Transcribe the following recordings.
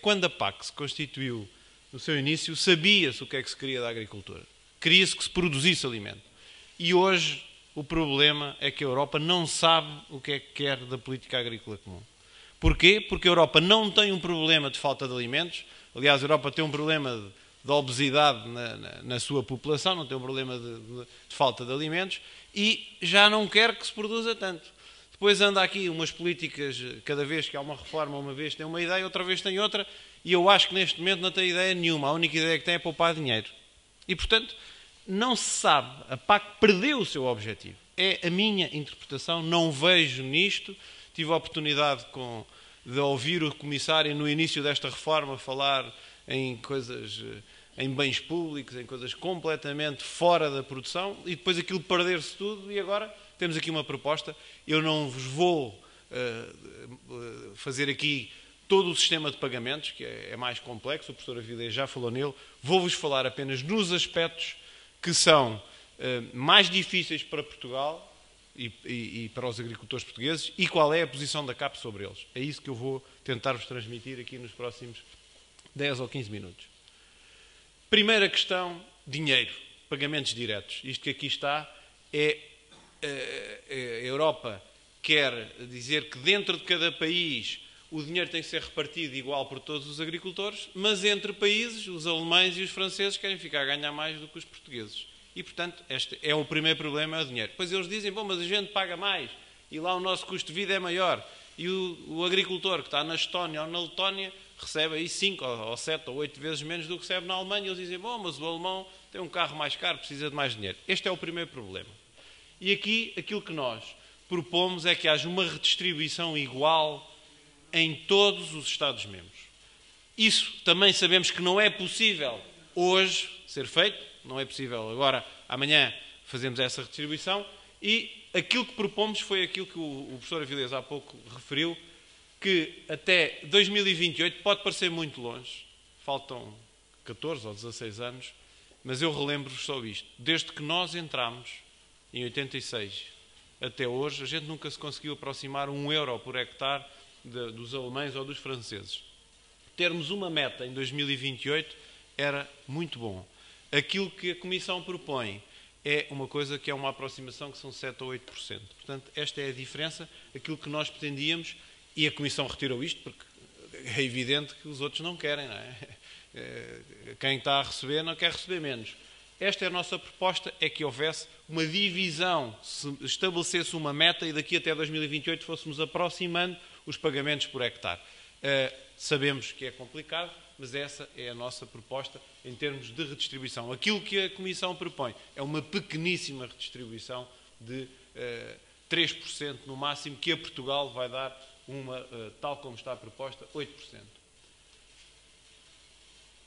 quando a PAC se constituiu no seu início, sabia-se o que é que se queria da agricultura. Queria-se que se produzisse alimento. E hoje o problema é que a Europa não sabe o que é que quer da política agrícola comum. Porquê? Porque a Europa não tem um problema de falta de alimentos. Aliás, a Europa tem um problema de obesidade na sua população, não tem um problema de falta de alimentos e já não quer que se produza tanto. Depois anda aqui umas políticas, cada vez que há uma reforma, uma vez tem uma ideia, outra vez tem outra, e eu acho que neste momento não tem ideia nenhuma. A única ideia que tem é poupar dinheiro. E, portanto, não se sabe. A PAC perdeu o seu objetivo. É a minha interpretação, não vejo nisto. Tive a oportunidade de ouvir o comissário no início desta reforma falar em coisas, em bens públicos, em coisas completamente fora da produção, e depois aquilo perder-se tudo, e agora temos aqui uma proposta. Eu não vos vou fazer aqui todo o sistema de pagamentos, que é mais complexo, o professor Avilés já falou nele, vou-vos falar apenas nos aspectos que são mais difíceis para Portugal e para os agricultores portugueses, e qual é a posição da CAP sobre eles. É isso que eu vou tentar-vos transmitir aqui nos próximos 10 ou 15 minutos. Primeira questão, dinheiro, pagamentos diretos. Isto que aqui está é a Europa quer dizer que dentro de cada país o dinheiro tem que ser repartido igual por todos os agricultores, mas entre países, os alemães e os franceses querem ficar a ganhar mais do que os portugueses. E, portanto, este é o primeiro problema, é o dinheiro. Depois eles dizem, bom, mas a gente paga mais e lá o nosso custo de vida é maior. E o agricultor que está na Estónia ou na Letónia recebe aí 5 ou 7 ou 8 vezes menos do que recebe na Alemanha. E eles dizem, bom, mas o alemão tem um carro mais caro, precisa de mais dinheiro. Este é o primeiro problema. E aqui, aquilo que nós propomos é que haja uma redistribuição igual em todos os Estados-membros. Isso também sabemos que não é possível hoje ser feito, não é possível agora, amanhã, fazemos essa redistribuição, e aquilo que propomos foi aquilo que o professor Avilés há pouco referiu, que até 2028, pode parecer muito longe, faltam 14 ou 16 anos, mas eu relembro-vos só isto. Desde que nós entramos, em 86, até hoje, a gente nunca se conseguiu aproximar 1 euro por hectare dos alemães ou dos franceses. Termos uma meta em 2028 era muito bom. Aquilo que a Comissão propõe é uma coisa que é uma aproximação que são 7 ou 8%. Portanto, esta é a diferença, aquilo que nós pretendíamos, e a Comissão retirou isto, porque é evidente que os outros não querem, não é? Quem está a receber não quer receber menos. Esta é a nossa proposta, é que houvesse uma divisão, se estabelecesse uma meta e daqui até 2028 fôssemos aproximando os pagamentos por hectare. Sabemos que é complicado, mas essa é a nossa proposta em termos de redistribuição. Aquilo que a Comissão propõe é uma pequeníssima redistribuição de 3% no máximo, que a Portugal vai dar tal como está a proposta, 8%.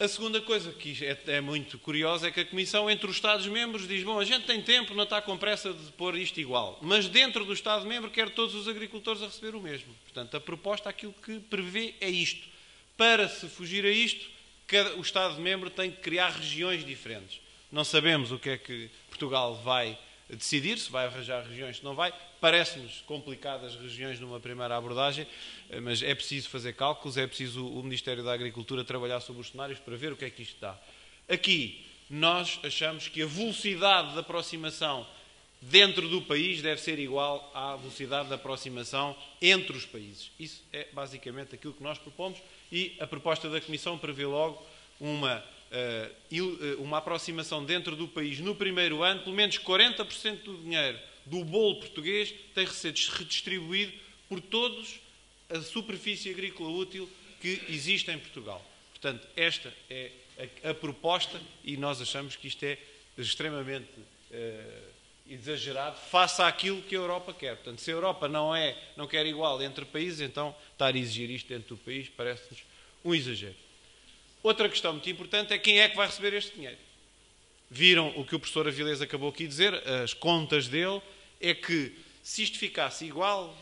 A segunda coisa que é muito curiosa é que a Comissão, entre os Estados-membros, diz, bom, a gente tem tempo, não está com pressa de pôr isto igual, mas dentro do Estado-membro quer todos os agricultores a receber o mesmo. Portanto, a proposta, aquilo que prevê é isto. Para se fugir a isto, o Estado-membro tem que criar regiões diferentes. Não sabemos o que é que Portugal vai decidir, se vai arranjar regiões, se não vai. Parece-nos complicadas as regiões numa primeira abordagem, mas é preciso fazer cálculos, é preciso o Ministério da Agricultura trabalhar sobre os cenários para ver o que é que isto dá. Aqui, nós achamos que a velocidade de aproximação dentro do país deve ser igual à velocidade de aproximação entre os países. Isso é basicamente aquilo que nós propomos, e a proposta da Comissão prevê logo uma aproximação dentro do país no primeiro ano. Pelo menos 40% do dinheiro do bolo português tem que ser redistribuído por todos a superfície agrícola útil que existe em Portugal. Portanto, esta é a proposta, e nós achamos que isto é extremamente exagerado face àquilo que a Europa quer. Portanto, se a Europa não quer igual entre países, então estar a exigir isto dentro do país parece-nos um exagero. Outra questão muito importante é quem é que vai receber este dinheiro. Viram o que o professor Avilés acabou aqui de dizer, as contas dele, é que se isto ficasse igual,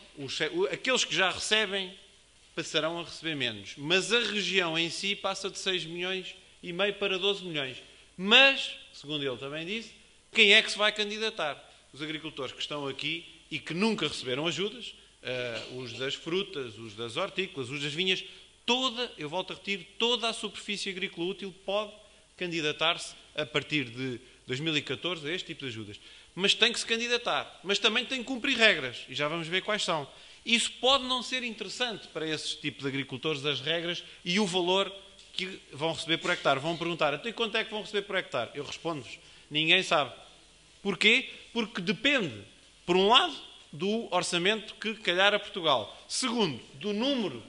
aqueles que já recebem passarão a receber menos. Mas a região em si passa de 6 milhões e meio para 12 milhões. Mas, segundo ele também disse, quem é que se vai candidatar? Os agricultores que estão aqui e que nunca receberam ajudas, os das frutas, os das hortícolas, os das vinhas, eu volto a repetir, toda a superfície agrícola útil pode candidatar-se a partir de 2014 a este tipo de ajudas. Mas tem que se candidatar. Mas também tem que cumprir regras. E já vamos ver quais são. Isso pode não ser interessante para esses tipos de agricultores, as regras e o valor que vão receber por hectare. Vão perguntar, até quanto é que vão receber por hectare? Eu respondo-vos, ninguém sabe. Porquê? Porque depende, por um lado, do orçamento que calhar a Portugal. Segundo, do número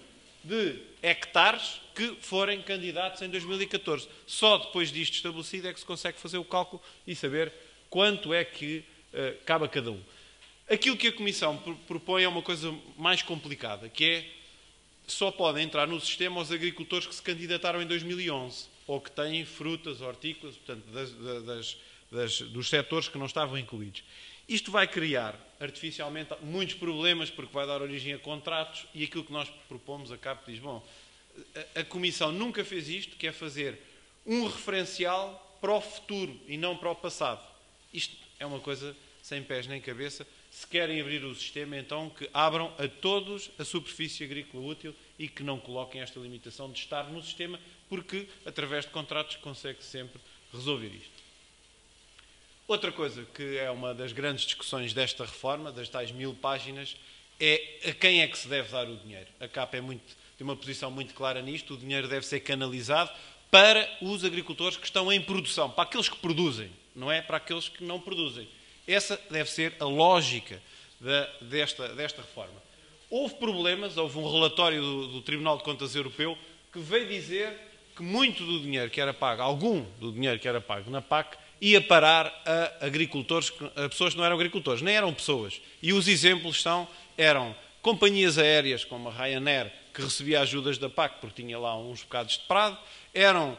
de hectares que forem candidatos em 2014. Só depois disto estabelecido é que se consegue fazer o cálculo e saber quanto é que cabe a cada um. Aquilo que a Comissão propõe é uma coisa mais complicada, que é só podem entrar no sistema os agricultores que se candidataram em 2011 ou que têm frutas, hortícolas, portanto, dos setores que não estavam incluídos. Isto vai criar artificialmente muitos problemas porque vai dar origem a contratos e aquilo que nós propomos a CAP diz, bom, a Comissão nunca fez isto, que é fazer um referencial para o futuro e não para o passado. Isto é uma coisa sem pés nem cabeça. Se querem abrir o sistema, então que abram a todos a superfície agrícola útil e que não coloquem esta limitação de estar no sistema, porque através de contratos consegue sempre resolver isto. Outra coisa que é uma das grandes discussões desta reforma, das tais 1000 páginas, é a quem é que se deve dar o dinheiro. A CAP tem uma posição muito clara nisto, o dinheiro deve ser canalizado para os agricultores que estão em produção, para aqueles que produzem, não é para aqueles que não produzem. Essa deve ser a lógica desta reforma. Houve problemas, houve um relatório do Tribunal de Contas Europeu que veio dizer que muito do dinheiro que era pago, algum do dinheiro que era pago na PAC, ia parar a agricultores, a pessoas que não eram agricultores, nem eram pessoas. E os exemplos eram companhias aéreas como a Ryanair, que recebia ajudas da PAC porque tinha lá uns bocados de prado, eram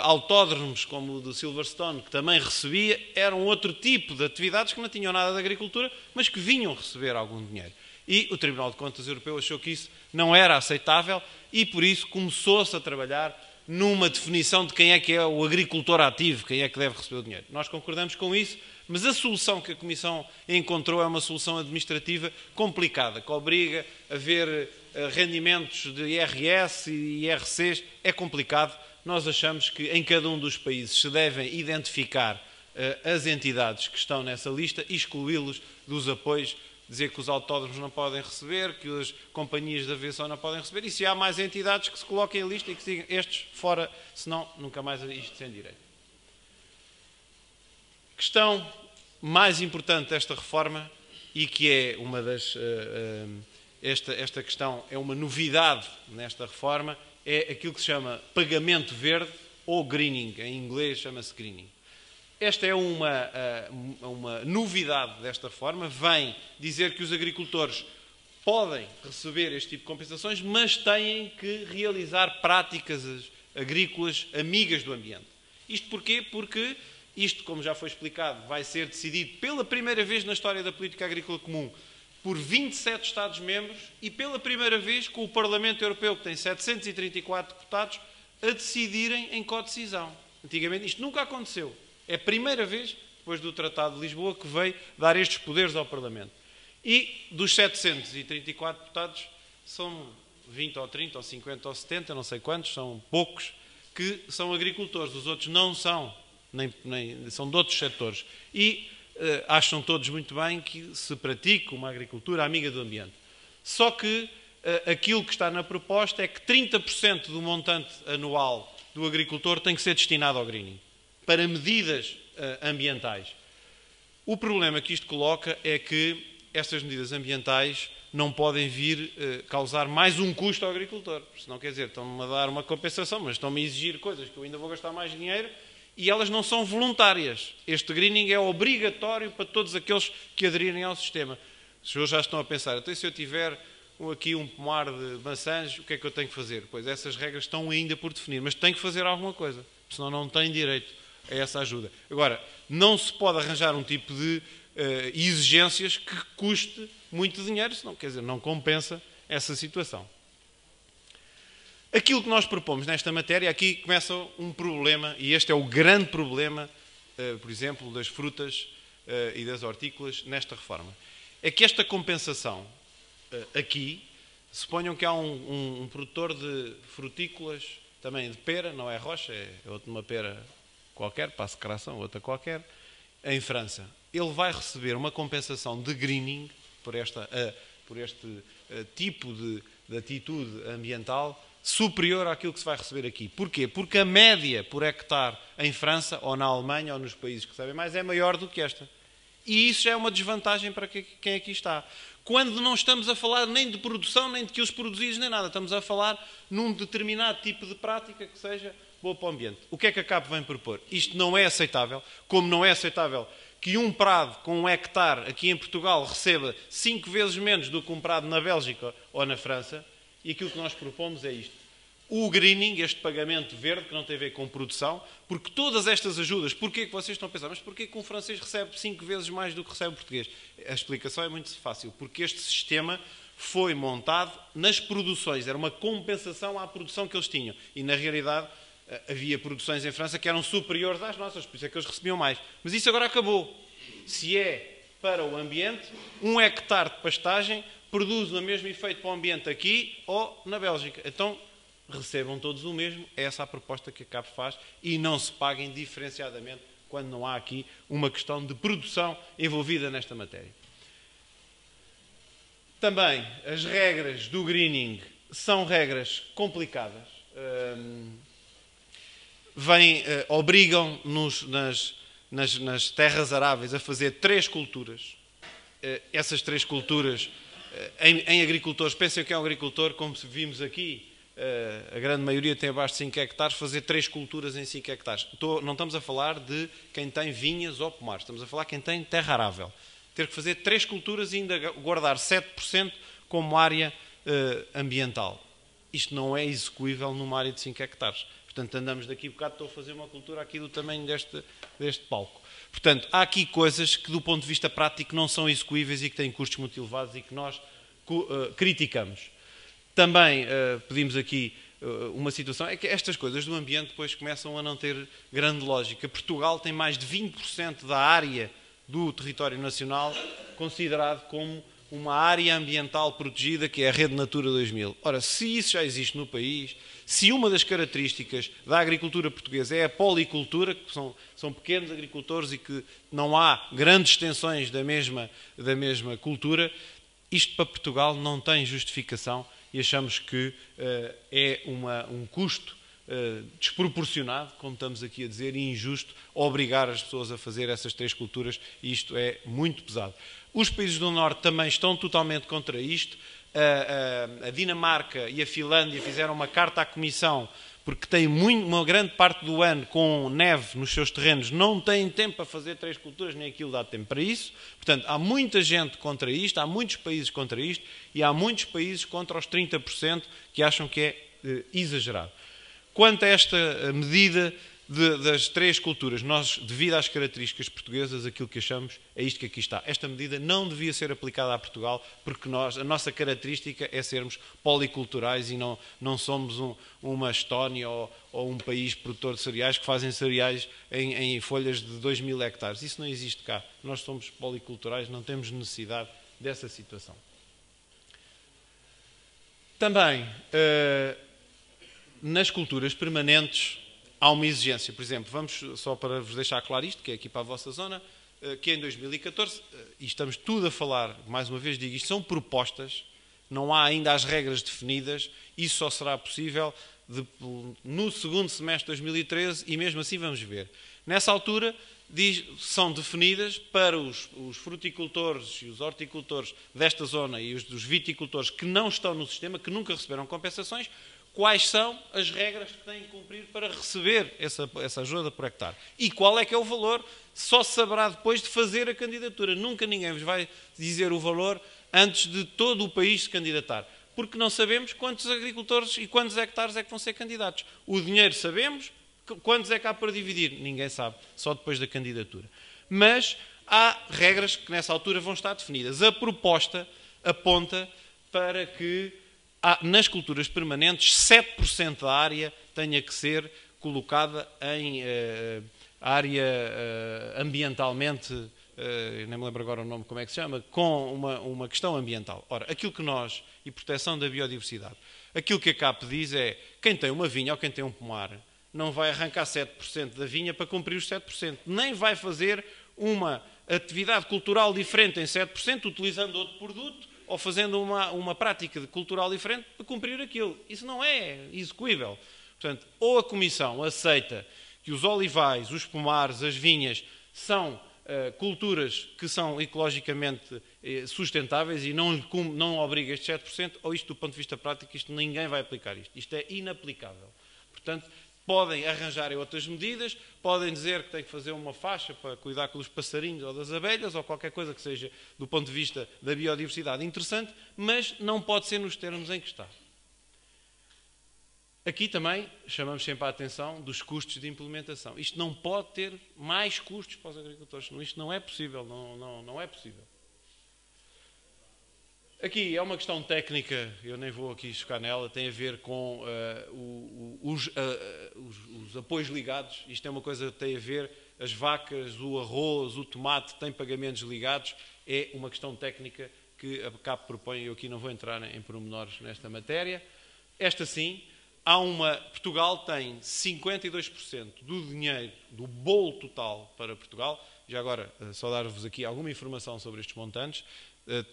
autódromos como o de Silverstone, que também recebia, eram outro tipo de atividades que não tinham nada de agricultura, mas que vinham receber algum dinheiro. E o Tribunal de Contas Europeu achou que isso não era aceitável e, por isso, começou-se a trabalhar numa definição de quem é que é o agricultor ativo, quem é que deve receber o dinheiro. Nós concordamos com isso, mas a solução que a Comissão encontrou é uma solução administrativa complicada, que obriga a ver rendimentos de IRS e IRCs. É complicado. Nós achamos que em cada um dos países se devem identificar as entidades que estão nessa lista e excluí-los dos apoios, dizer que os autódromos não podem receber, que as companhias de aviação não podem receber, e se há mais entidades que se coloquem em lista e que digam estes fora, senão nunca mais isto sem direito. Questão mais importante desta reforma, e que é uma das... esta questão é uma novidade nesta reforma, é aquilo que se chama pagamento verde ou greening, em inglês chama-se greening. Esta é uma novidade desta reforma, vem dizer que os agricultores podem receber este tipo de compensações, mas têm que realizar práticas agrícolas amigas do ambiente. Isto porquê? Porque isto, como já foi explicado, vai ser decidido pela primeira vez na história da política agrícola comum por 27 Estados-membros e pela primeira vez com o Parlamento Europeu, que tem 734 deputados, a decidirem em codecisão. Antigamente isto nunca aconteceu. É a primeira vez, depois do Tratado de Lisboa, que veio dar estes poderes ao Parlamento. E dos 734 deputados, são 20 ou 30 ou 50 ou 70, não sei quantos, são poucos, que são agricultores. Os outros não são, nem são de outros setores. E acham todos muito bem que se pratique uma agricultura amiga do ambiente. Só que aquilo que está na proposta é que 30% do montante anual do agricultor tem que ser destinado ao greening, para medidas ambientais. O problema que isto coloca é que estas medidas ambientais não podem vir causar mais um custo ao agricultor. Senão, quer dizer, estão-me a dar uma compensação, mas estão-me a exigir coisas que eu ainda vou gastar mais dinheiro e elas não são voluntárias. Este greening é obrigatório para todos aqueles que aderirem ao sistema. Os senhores já estão a pensar, então se eu tiver aqui um pomar de maçãs, o que é que eu tenho que fazer? Pois essas regras estão ainda por definir, mas tenho que fazer alguma coisa, senão não tenho direito a essa ajuda. Agora, não se pode arranjar um tipo de exigências que custe muito dinheiro, senão, quer dizer, não compensa essa situação. Aquilo que nós propomos nesta matéria, aqui começa um problema, e este é o grande problema, por exemplo, das frutas e das hortícolas nesta reforma. É que esta compensação aqui Suponham que há um produtor de frutícolas, também de pera, não é rocha, é uma pera qualquer, passo de cração, outra qualquer, em França. Ele vai receber uma compensação de greening por este tipo de atitude ambiental superior àquilo que se vai receber aqui. Porquê? Porque a média por hectare em França, ou na Alemanha, ou nos países que sabem mais, é maior do que esta. E isso já é uma desvantagem para quem aqui está. Quando não estamos a falar nem de produção, nem de quilos produzidos, nem nada. Estamos a falar num determinado tipo de prática que seja boa para o ambiente. O que é que a CAP vem propor? Isto não é aceitável, como não é aceitável que um prado com 1 hectare aqui em Portugal receba 5 vezes menos do que um prado na Bélgica ou na França. E aquilo que nós propomos é isto. O greening, este pagamento verde, que não tem a ver com produção, porque todas estas ajudas, porquê que vocês estão a pensar, mas porquê que um francês recebe 5 vezes mais do que recebe o português? A explicação é muito fácil, porque este sistema foi montado nas produções, era uma compensação à produção que eles tinham. E, na realidade, havia produções em França que eram superiores às nossas, por isso é que eles recebiam mais. Mas isso agora acabou. Se é para o ambiente, 1 hectare de pastagem produz o mesmo efeito para o ambiente aqui ou na Bélgica. Então, recebam todos o mesmo. É essa a proposta que a CAP faz e não se paguem diferenciadamente quando não há aqui uma questão de produção envolvida nesta matéria. Também, as regras do greening são regras complicadas. Obrigam-nos nas terras aráveis a fazer 3 culturas. Essas 3 culturas, em agricultores, pensem que é um agricultor, como vimos aqui, a grande maioria tem abaixo de 5 hectares, fazer 3 culturas em 5 hectares. Não estamos a falar de quem tem vinhas ou pomares, estamos a falar de quem tem terra arável. Ter que fazer 3 culturas e ainda guardar 7% como área ambiental. Isto não é execuível numa área de 5 hectares. Portanto, andamos daqui a bocado, estou a fazer uma cultura aqui do tamanho deste palco. Portanto, há aqui coisas que, do ponto de vista prático, não são execuíveis e que têm custos muito elevados e que nós criticamos. Também pedimos aqui uma situação, é que estas coisas do ambiente depois começam a não ter grande lógica. Portugal tem mais de 20% da área do território nacional considerado como uma área ambiental protegida, que é a Rede Natura 2000. Ora, se isso já existe no país, se uma das características da agricultura portuguesa é a policultura, que são pequenos agricultores e que não há grandes extensões da mesma cultura, isto para Portugal não tem justificação e achamos que é um custo desproporcionado, como estamos aqui a dizer, e injusto obrigar as pessoas a fazer essas 3 culturas, e isto é muito pesado. Os países do Norte também estão totalmente contra isto. A Dinamarca e a Finlândia fizeram uma carta à Comissão porque têm uma grande parte do ano com neve nos seus terrenos, não têm tempo para fazer 3 culturas, nem aquilo dá tempo para isso. Portanto, há muita gente contra isto, há muitos países contra isto e há muitos países contra os 30% que acham que é exagerado. Quanto a esta medida das 3 culturas, nós, devido às características portuguesas, aquilo que achamos é isto que aqui está. Esta medida não devia ser aplicada a Portugal, porque a nossa característica é sermos policulturais e não somos uma Estónia ou um país produtor de cereais que fazem cereais em folhas de 2.000 hectares. Isso não existe cá. Nós somos policulturais, não temos necessidade dessa situação. Também, nas culturas permanentes, há uma exigência. Por exemplo, vamos só para vos deixar claro isto, que é aqui para a vossa zona, que em 2014, e estamos tudo a falar, mais uma vez digo, isto são propostas, não há ainda as regras definidas, isso só será possível no segundo semestre de 2013 e mesmo assim vamos ver. Nessa altura, são definidas para os fruticultores e os horticultores desta zona e os dos viticultores que não estão no sistema, que nunca receberam compensações, quais são as regras que têm que cumprir para receber essa ajuda por hectare. E qual é que é o valor, só se saberá depois de fazer a candidatura. Nunca ninguém vos vai dizer o valor antes de todo o país se candidatar. Porque não sabemos quantos agricultores e quantos hectares é que vão ser candidatos. O dinheiro sabemos, quantos é que há para dividir? Ninguém sabe, só depois da candidatura. Mas há regras que nessa altura vão estar definidas. A proposta aponta para que nas culturas permanentes, 7% da área tenha que ser colocada em área ambientalmente nem me lembro agora o nome, como é que se chama, com uma questão ambiental. Ora, aquilo que nós, e proteção da biodiversidade, aquilo que a CAP diz é, quem tem uma vinha ou quem tem um pomar, não vai arrancar 7% da vinha para cumprir os 7%, nem vai fazer uma atividade cultural diferente em 7%, utilizando outro produto, ou fazendo uma prática cultural diferente para cumprir aquilo. Isso não é execuível. Portanto, ou a Comissão aceita que os olivais, os pomares, as vinhas são culturas que são ecologicamente sustentáveis e não obriga estes 7%, ou isto, do ponto de vista prático, isto ninguém vai aplicar isto. Isto é inaplicável. Portanto, podem arranjar outras medidas, podem dizer que tem que fazer uma faixa para cuidar dos passarinhos ou das abelhas, ou qualquer coisa que seja, do ponto de vista da biodiversidade, interessante, mas não pode ser nos termos em que está. Aqui também chamamos sempre a atenção dos custos de implementação. Isto não pode ter mais custos para os agricultores. Isto não é possível. Não é possível. Aqui é uma questão técnica, eu nem vou aqui chocar nela, tem a ver com os apoios ligados. Isto é uma coisa que tem a ver, as vacas, o arroz, o tomate têm pagamentos ligados. É uma questão técnica que a CAP propõe, eu aqui não vou entrar em pormenores nesta matéria. Esta sim, Portugal tem 52% do dinheiro, do bolo total para Portugal. Já agora, só dar-vos aqui alguma informação sobre estes montantes.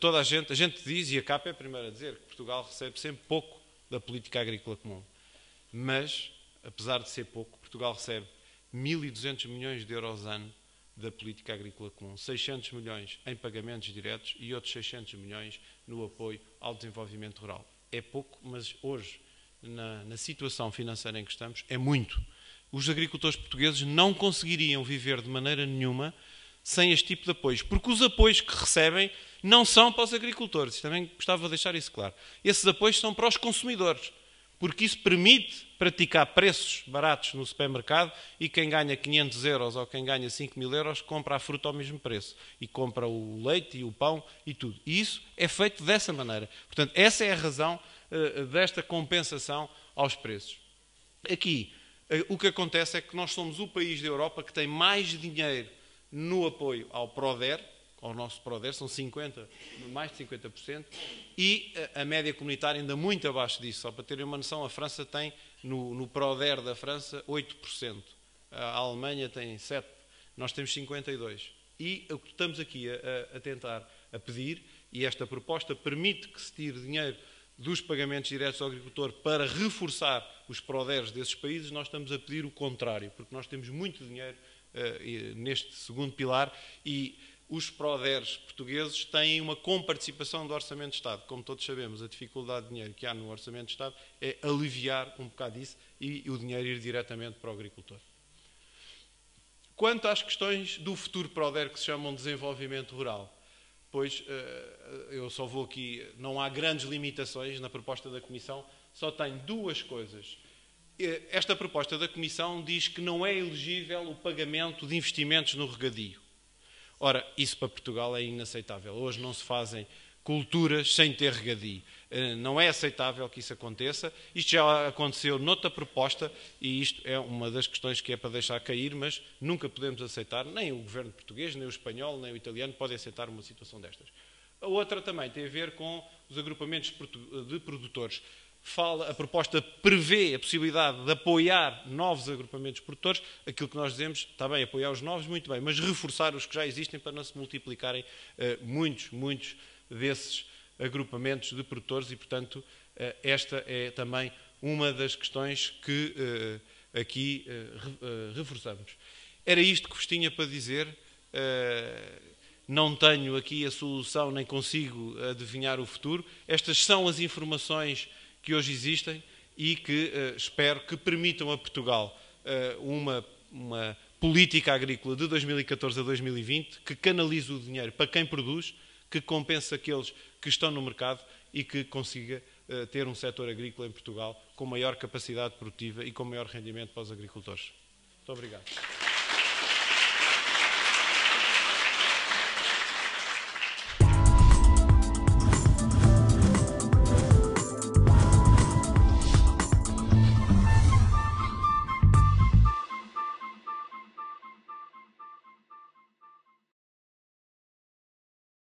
Toda a gente diz, e a CAP é a primeira a dizer, que Portugal recebe sempre pouco da política agrícola comum. Mas, apesar de ser pouco, Portugal recebe 1.200 milhões de euros ano da política agrícola comum. 600 milhões em pagamentos diretos e outros 600 milhões no apoio ao desenvolvimento rural. É pouco, mas hoje, na situação financeira em que estamos, é muito. Os agricultores portugueses não conseguiriam viver de maneira nenhuma sem este tipo de apoios, porque os apoios que recebem não são para os agricultores. Também gostava de deixar isso claro. Esses apoios são para os consumidores, porque isso permite praticar preços baratos no supermercado e quem ganha 500 euros ou quem ganha 5.000 euros compra a fruta ao mesmo preço e compra o leite e o pão e tudo. E isso é feito dessa maneira. Portanto, essa é a razão desta compensação aos preços. Aqui, o que acontece é que nós somos o país da Europa que tem mais dinheiro no apoio ao PRODER, ao nosso PRODER, são mais de 50%, e a média comunitária ainda muito abaixo disso. Só para terem uma noção, a França tem, no PRODER da França, 8%. A Alemanha tem 7%, nós temos 52%. E o que estamos aqui a tentar a pedir, e esta proposta permite que se tire dinheiro dos pagamentos diretos ao agricultor para reforçar os PRODERs desses países, nós estamos a pedir o contrário, porque nós temos muito dinheiro neste segundo pilar e os PRODERs portugueses têm uma comparticipação do Orçamento de Estado. Como todos sabemos, a dificuldade de dinheiro que há no Orçamento de Estado é aliviar um bocado isso e o dinheiro ir diretamente para o agricultor. Quanto às questões do futuro PRODER que se chamam desenvolvimento rural, pois eu só vou aqui, não há grandes limitações na proposta da Comissão, só tem duas coisas. Esta proposta da Comissão diz que não é elegível o pagamento de investimentos no regadio. Ora, isso para Portugal é inaceitável. Hoje não se fazem culturas sem ter regadio. Não é aceitável que isso aconteça. Isto já aconteceu noutra proposta e isto é uma das questões que é para deixar cair, mas nunca podemos aceitar, nem o governo português, nem o espanhol, nem o italiano podem aceitar uma situação destas. A outra também tem a ver com os agrupamentos de produtores. A proposta prevê a possibilidade de apoiar novos agrupamentos produtores. Aquilo que nós dizemos, está bem, apoiar os novos, muito bem, mas reforçar os que já existem para não se multiplicarem muitos desses agrupamentos de produtores e, portanto, esta é também uma das questões que aqui reforçamos. Era isto que vos tinha para dizer. Não tenho aqui a solução, nem consigo adivinhar o futuro. Estas são as informações que hoje existem e que espero que permitam a Portugal uma política agrícola de 2014 a 2020 que canalize o dinheiro para quem produz, que compense aqueles que estão no mercado e que consiga ter um setor agrícola em Portugal com maior capacidade produtiva e com maior rendimento para os agricultores. Muito obrigado.